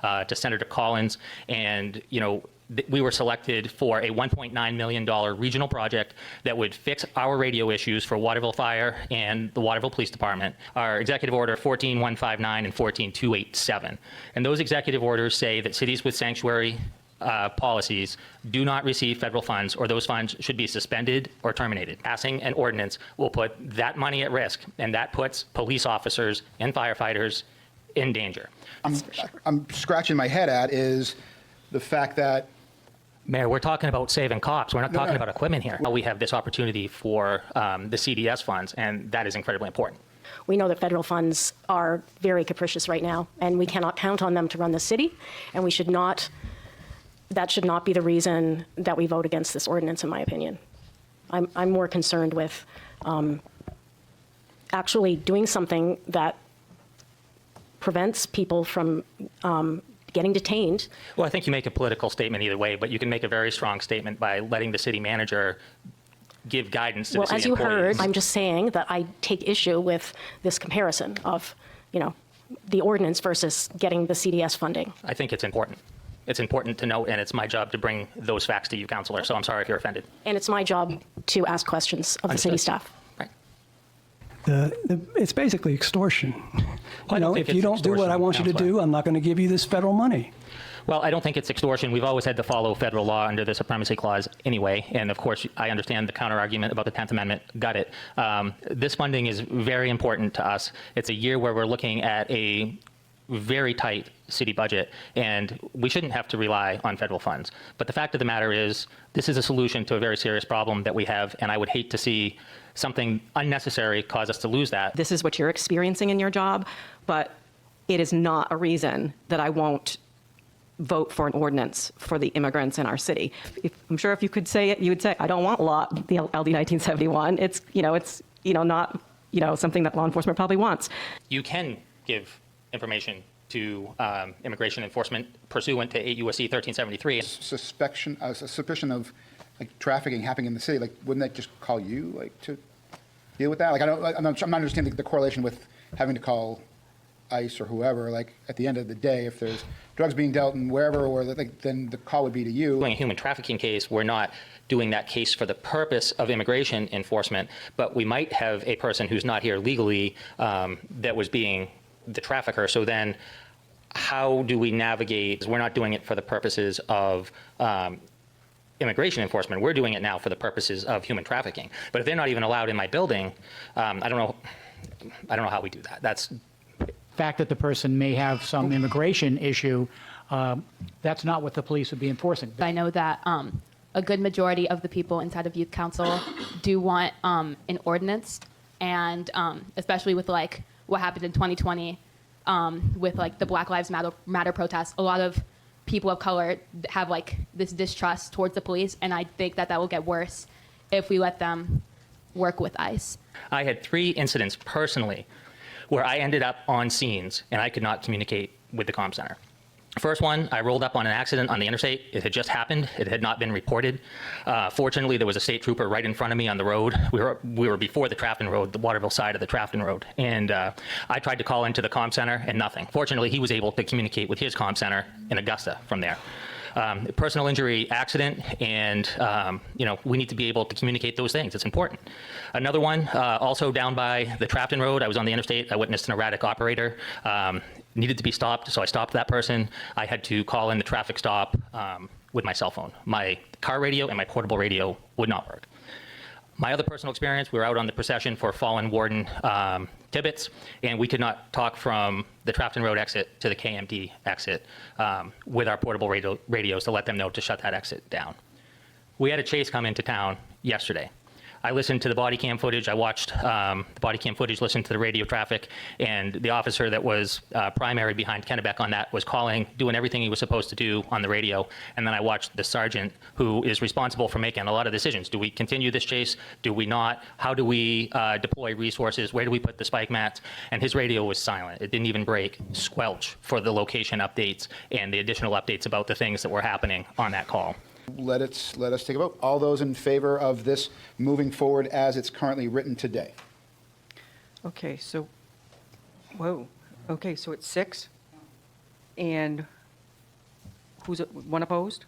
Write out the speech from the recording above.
to Senator Collins, and we were selected for a $1.9 million regional project that would fix our radio issues for Waterville Fire and the Waterville Police Department. Our Executive Order 14159 and 14287. And those executive orders say that cities with sanctuary policies do not receive federal funds, or those funds should be suspended or terminated. Passing an ordinance will put that money at risk, and that puts police officers and firefighters in danger. I'm scratching my head at is the fact that Mayor, we're talking about saving cops. We're not talking about equipment here. We have this opportunity for the CDS funds, and that is incredibly important. We know that federal funds are very capricious right now, and we cannot count on them to run the city, and we should not. That should not be the reason that we vote against this ordinance, in my opinion. I'm more concerned with actually doing something that prevents people from getting detained. Well, I think you make a political statement either way, but you can make a very strong statement by letting the city manager give guidance to the city employees. Well, as you heard, I'm just saying that I take issue with this comparison of, the ordinance versus getting the CDS funding. I think it's important. It's important to note, and it's my job to bring those facts to you, Councillor, so I'm sorry if you're offended. And it's my job to ask questions of the city staff. Right. It's basically extortion. If you don't do what I want you to do, I'm not going to give you this federal money. Well, I don't think it's extortion. We've always had to follow federal law under the Supremacy Clause anyway. And of course, I understand the counter-argument about the 10th Amendment. Got it. This funding is very important to us. It's a year where we're looking at a very tight city budget, and we shouldn't have to rely on federal funds. But the fact of the matter is, this is a solution to a very serious problem that we have, and I would hate to see something unnecessary cause us to lose that. This is what you're experiencing in your job, but it is not a reason that I won't vote for an ordinance for the immigrants in our city. I'm sure if you could say it, you would say, I don't want the LD 1971. It's not something that law enforcement probably wants. You can give information to immigration enforcement pursuant to 8 U.S.C. 1373. Suspicion of trafficking happening in the city. Wouldn't that just call you to deal with that? I'm not understanding the correlation with having to call ICE or whoever. At the end of the day, if there's drugs being dealt in wherever, or then the call would be to you. Doing a human trafficking case, we're not doing that case for the purpose of immigration enforcement, but we might have a person who's not here legally that was being the trafficker. So then how do we navigate? We're not doing it for the purposes of immigration enforcement. We're doing it now for the purposes of human trafficking. But if they're not even allowed in my building, I don't know how we do that. That's fact that the person may have some immigration issue. That's not what the police would be enforcing. I know that a good majority of the people inside of Youth Council do want an ordinance, and especially with what happened in 2020 with the Black Lives Matter protests, a lot of people of color have this distrust towards the police, and I think that will get worse if we let them work with ICE. I had 3 incidents personally where I ended up on scenes and I could not communicate with the comm center. First one, I rolled up on an accident on the interstate. It had just happened. It had not been reported. Fortunately, there was a state trooper right in front of me on the road. We were before the Trafton Road, the Waterville side of the Trafton Road. And I tried to call into the comm center and nothing. Fortunately, he was able to communicate with his comm center in Augusta from there. Personal injury accident, and we need to be able to communicate those things. It's important. Another one, also down by the Trafton Road. I was on the interstate. I witnessed an erratic operator. Needed to be stopped, so I stopped that person. I had to call in the traffic stop with my cell phone. My car radio and my portable radio would not work. My other personal experience, we were out on the procession for fallen Warden Tibbetts, and we could not talk from the Trafton Road exit to the KMD exit with our portable radios to let them know to shut that exit down. We had a chase come into town yesterday. I listened to the body cam footage. I watched the body cam footage, listened to the radio traffic, and the officer that was primary behind Kennebec on that was calling, doing everything he was supposed to do on the radio. And then I watched the sergeant who is responsible for making a lot of decisions. Do we continue this chase? Do we not? How do we deploy resources? Where do we put the spike mats? And his radio was silent. It didn't even break, squelch for the location updates and the additional updates about the things that were happening on that call. Let us take a vote. All those in favor of this moving forward as it's currently written today? Okay, so, whoa. Okay, so it's 6. And Who's, one opposed?